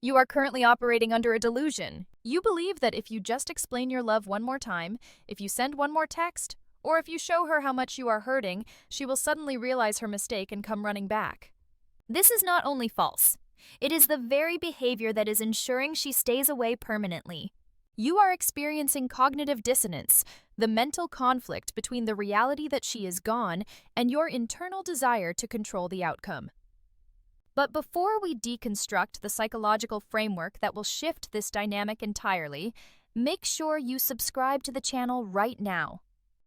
You are currently operating under a delusion. You believe that if you just explain your love one more time, if you send one more text, or if you show her how much you are hurting, she will suddenly realize her mistake and come running back. This is not only false, it is the very behavior that is ensuring she stays away permanently. You are experiencing cognitive dissonance, the mental conflict between the reality that she is gone and your internal desire to control the outcome. But before we deconstruct the psychological framework that will shift this dynamic entirely, make sure you subscribe to the channel right now.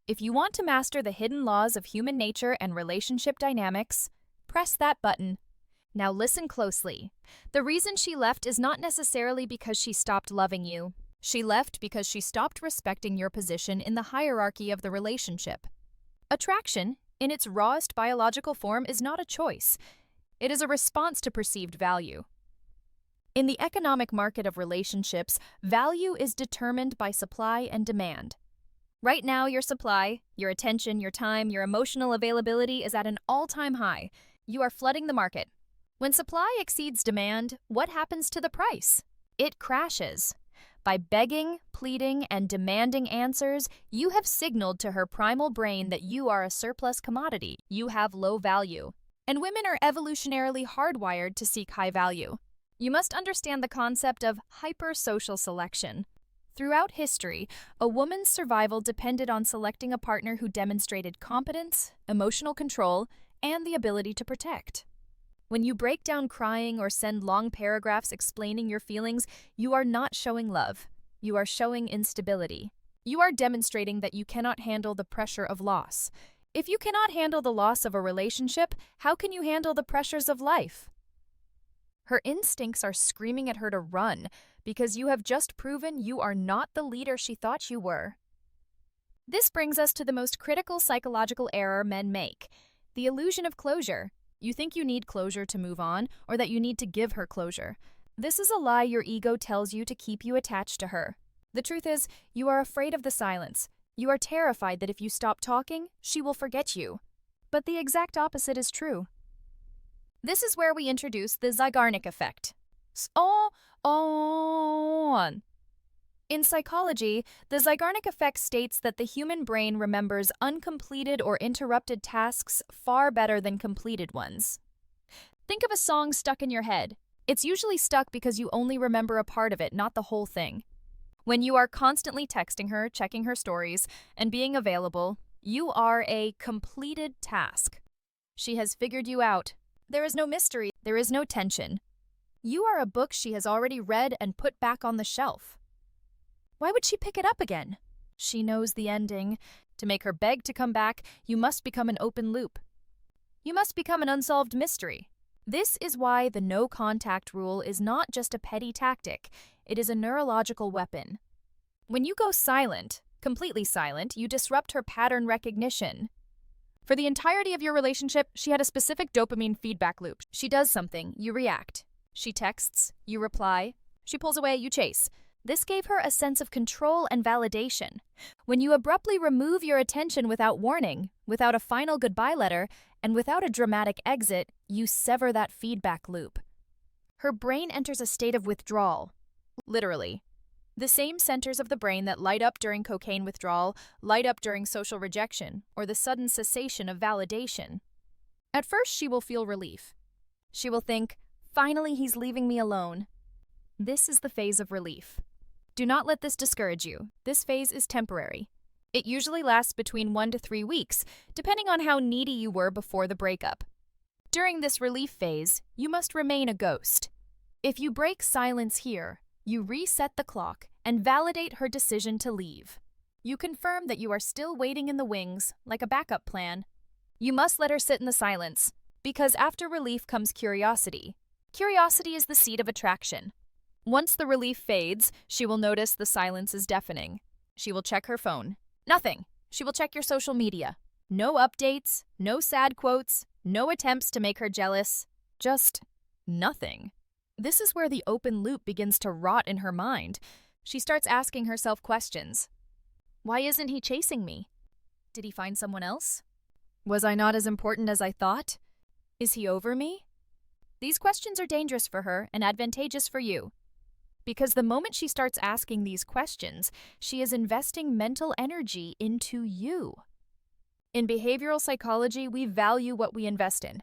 If you want to master the hidden laws of human nature and relationship dynamics, press that button. Now listen closely. The reason she left is not necessarily because she stopped loving you. She left because she stopped respecting your position in the hierarchy of the relationship. Attraction, in its rawest biological form, is not a choice. It is a response to perceived value. In the economic market of relationships, value is determined by supply and demand. Right now, your supply, your attention, your time, your emotional availability is at an all-time high. You are flooding the market. When supply exceeds demand, what happens to the price? It crashes. By begging, pleading, and demanding answers, you have signaled to her primal brain that you are a surplus commodity. You have low value. And women are evolutionarily hardwired to seek high value. You must understand the concept of hypersocial selection. Throughout history, a woman's survival depended on selecting a partner who demonstrated competence, emotional control, and the ability to protect. When you break down crying or send long paragraphs explaining your feelings, you are not showing love. You are showing instability. You are demonstrating that you cannot handle the pressure of loss. If you cannot handle the loss of a relationship, how can you handle the pressures of life? Her instincts are screaming at her to run because you have just proven you are not the leader she thought you were. This brings us to the most critical psychological error men make, the illusion of closure. You think you need closure to move on, or that you need to give her closure. This is a lie your ego tells you to keep you attached to her. The truth is, you are afraid of the silence. You are terrified that if you stop talking, she will forget you. But the exact opposite is true. This is where we introduce the Zeigarnik effect. On. In psychology, the Zeigarnik effect states that the human brain remembers uncompleted or interrupted tasks far better than completed ones. Think of a song stuck in your head. It's usually stuck because you only remember a part of it, not the whole thing. When you are constantly texting her, checking her stories, and being available, you are a completed task. She has figured you out. There is no mystery. There is no tension. You are a book she has already read and put back on the shelf. Why would she pick it up again? She knows the ending. To make her beg to come back, you must become an open loop. You must become an unsolved mystery. This is why the no-contact rule is not just a petty tactic. It is a neurological weapon. When you go silent, completely silent, you disrupt her pattern recognition. For the entirety of your relationship, she had a specific dopamine feedback loop. She does something, you react. She texts, you reply. She pulls away, you chase. This gave her a sense of control and validation. When you abruptly remove your attention without warning, without a final goodbye letter, and without a dramatic exit, you sever that feedback loop. Her brain enters a state of withdrawal. Literally. The same centers of the brain that light up during cocaine withdrawal light up during social rejection or the sudden cessation of validation. At first, she will feel relief. She will think, finally he's leaving me alone. This is the phase of relief. Do not let this discourage you. This phase is temporary. It usually lasts between 1 to 3 weeks, depending on how needy you were before the breakup. During this relief phase, you must remain a ghost. If you break silence here, you reset the clock and validate her decision to leave. You confirm that you are still waiting in the wings, like a backup plan. You must let her sit in the silence, because after relief comes curiosity. Curiosity is the seed of attraction. Once the relief fades, she will notice the silence is deafening. She will check her phone. Nothing. She will check your social media. No updates, no sad quotes, no attempts to make her jealous. Just nothing. This is where the open loop begins to rot in her mind. She starts asking herself questions. Why isn't he chasing me? Did he find someone else? Was I not as important as I thought? Is he over me? These questions are dangerous for her and advantageous for you. Because the moment she starts asking these questions, she is investing mental energy into you. In behavioral psychology, we value what we invest in.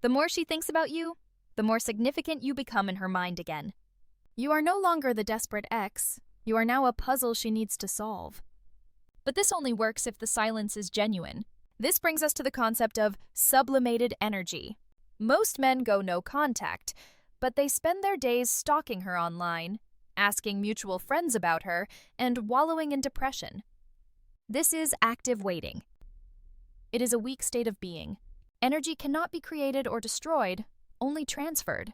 The more she thinks about you, the more significant you become in her mind again. You are no longer the desperate ex. You are now a puzzle she needs to solve. But this only works if the silence is genuine. This brings us to the concept of sublimated energy. Most men go no contact, but they spend their days stalking her online, asking mutual friends about her, and wallowing in depression. This is active waiting. It is a weak state of being. Energy cannot be created or destroyed, only transferred.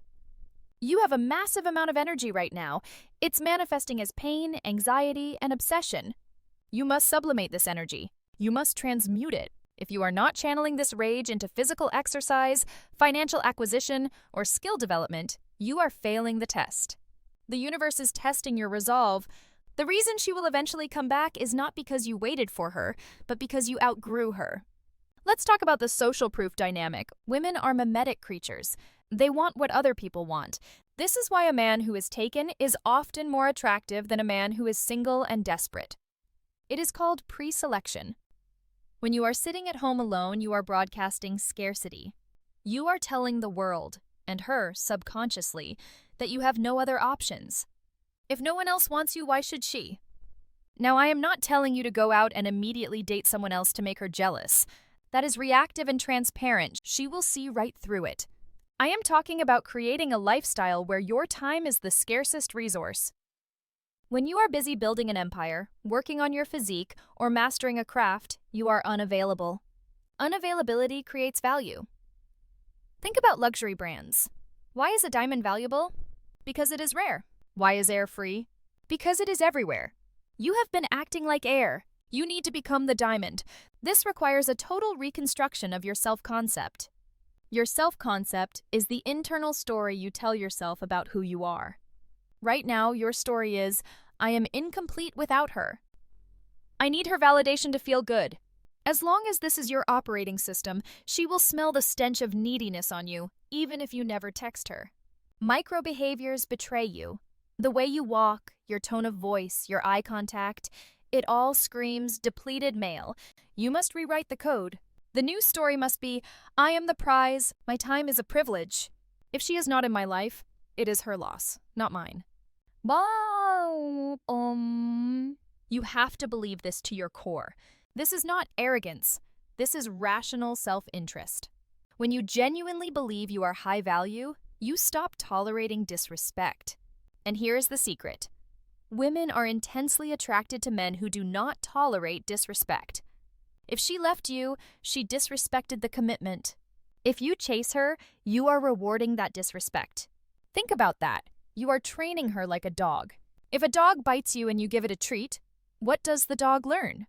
You have a massive amount of energy right now. It's manifesting as pain, anxiety, and obsession. You must sublimate this energy. You must transmute it. If you are not channeling this rage into physical exercise, financial acquisition, or skill development, you are failing the test. The universe is testing your resolve. The reason she will eventually come back is not because you waited for her, but because you outgrew her. Let's talk about the social proof dynamic. Women are mimetic creatures. They want what other people want. This is why a man who is taken is often more attractive than a man who is single and desperate. It is called pre-selection. When you are sitting at home alone, you are broadcasting scarcity. You are telling the world, and her subconsciously, that you have no other options. If no one else wants you, why should she? Now, I am not telling you to go out and immediately date someone else to make her jealous. That is reactive and transparent. She will see right through it. I am talking about creating a lifestyle where your time is the scarcest resource. When you are busy building an empire, working on your physique, or mastering a craft, you are unavailable. Unavailability creates value. Think about luxury brands. Why is a diamond valuable? Because it is rare. Why is air free? Because it is everywhere. You have been acting like air. You need to become the diamond. This requires a total reconstruction of your self-concept. Your self-concept is the internal story you tell yourself about who you are. Right now, your story is, I am incomplete without her. I need her validation to feel good. As long as this is your operating system, she will smell the stench of neediness on you, even if you never text her. Micro behaviors betray you. The way you walk, your tone of voice, your eye contact, it all screams depleted male. You must rewrite the code. The new story must be, I am the prize, my time is a privilege. If she is not in my life, it is her loss, not mine. You have to believe this to your core. This is not arrogance. This is rational self-interest. When you genuinely believe you are high value, you stop tolerating disrespect. And here is the secret. Women are intensely attracted to men who do not tolerate disrespect. If she left you, she disrespected the commitment. If you chase her, you are rewarding that disrespect. Think about that. You are training her like a dog. If a dog bites you and you give it a treat, what does the dog learn?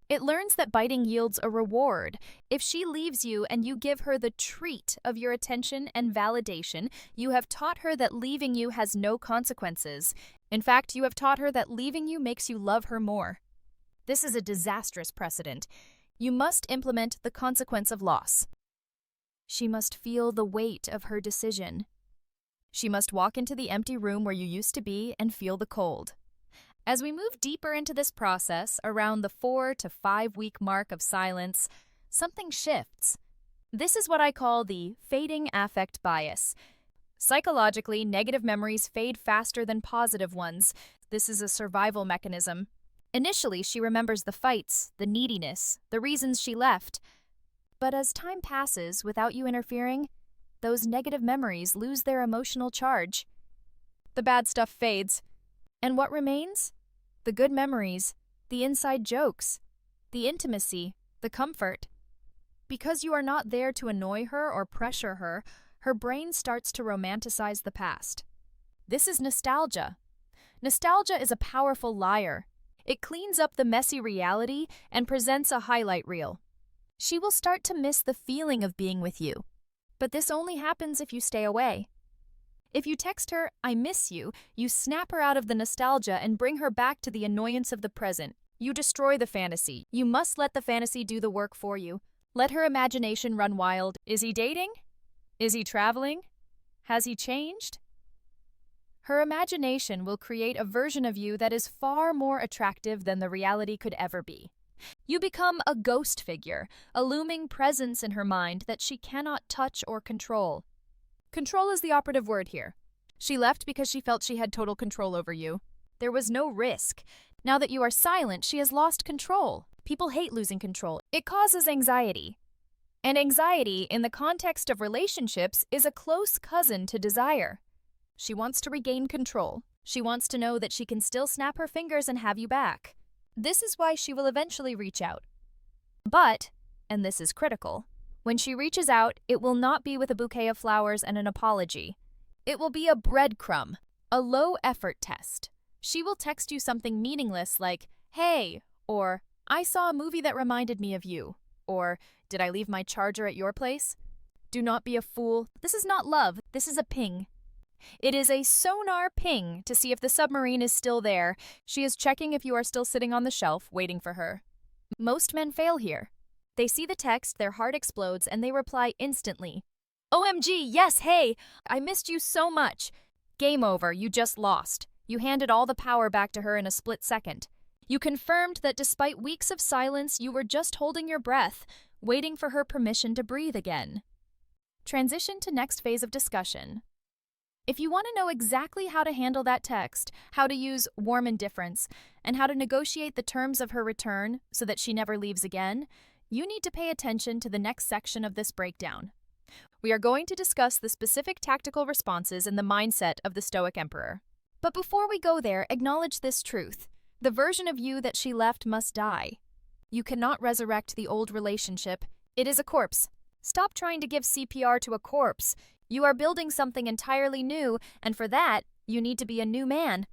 It learns that biting yields a reward. If she leaves you and you give her the treat of your attention and validation, you have taught her that leaving you has no consequences. In fact, you have taught her that leaving you makes you love her more. This is a disastrous precedent. You must implement the consequence of loss. She must feel the weight of her decision. She must walk into the empty room where you used to be and feel the cold. As we move deeper into this process, around the 4 to 5 week mark of silence, something shifts. This is what I call the fading affect bias. Psychologically, negative memories fade faster than positive ones. This is a survival mechanism. Initially, she remembers the fights, the neediness, the reasons she left. But as time passes without you interfering, those negative memories lose their emotional charge. The bad stuff fades. And what remains? The good memories, the inside jokes, the intimacy, the comfort. Because you are not there to annoy her or pressure her, her brain starts to romanticize the past. This is nostalgia. Nostalgia is a powerful liar. It cleans up the messy reality and presents a highlight reel. She will start to miss the feeling of being with you. But this only happens if you stay away. If you text her, I miss you, you snap her out of the nostalgia and bring her back to the annoyance of the present. You destroy the fantasy. You must let the fantasy do the work for you. Let her imagination run wild. Is he dating? Is he traveling? Has he changed? Her imagination will create a version of you that is far more attractive than the reality could ever be. You become a ghost figure, a looming presence in her mind that she cannot touch or control. Control is the operative word here. She left because she felt she had total control over you. There was no risk. Now that you are silent, she has lost control. People hate losing control. It causes anxiety. And anxiety, in the context of relationships, is a close cousin to desire. She wants to regain control. She wants to know that she can still snap her fingers and have you back. This is why she will eventually reach out. But, and this is critical, when she reaches out, it will not be with a bouquet of flowers and an apology. It will be a breadcrumb, a low-effort test. She will text you something meaningless like, "Hey," or "I saw a movie that reminded me of you," or "Did I leave my charger at your place?" Do not be a fool. This is not love. This is a ping. It is a sonar ping to see if the submarine is still there. She is checking if you are still sitting on the shelf, waiting for her. Most men fail here. They see the text, their heart explodes, and they reply instantly. "OMG, yes, hey, I missed you so much." Game over, you just lost. You handed all the power back to her in a split second. You confirmed that despite weeks of silence, you were just holding your breath, waiting for her permission to breathe again. Transition to next phase of discussion. If you want to know exactly how to handle that text, how to use warm indifference, and how to negotiate the terms of her return so that she never leaves again, you need to pay attention to the next section of this breakdown. We are going to discuss the specific tactical responses and the mindset of the Stoic Emperor. But before we go there, acknowledge this truth. The version of you that she left must die. You cannot resurrect the old relationship. It is a corpse. Stop trying to give CPR to a corpse. You are building something entirely new, and for that, you need to be a new man.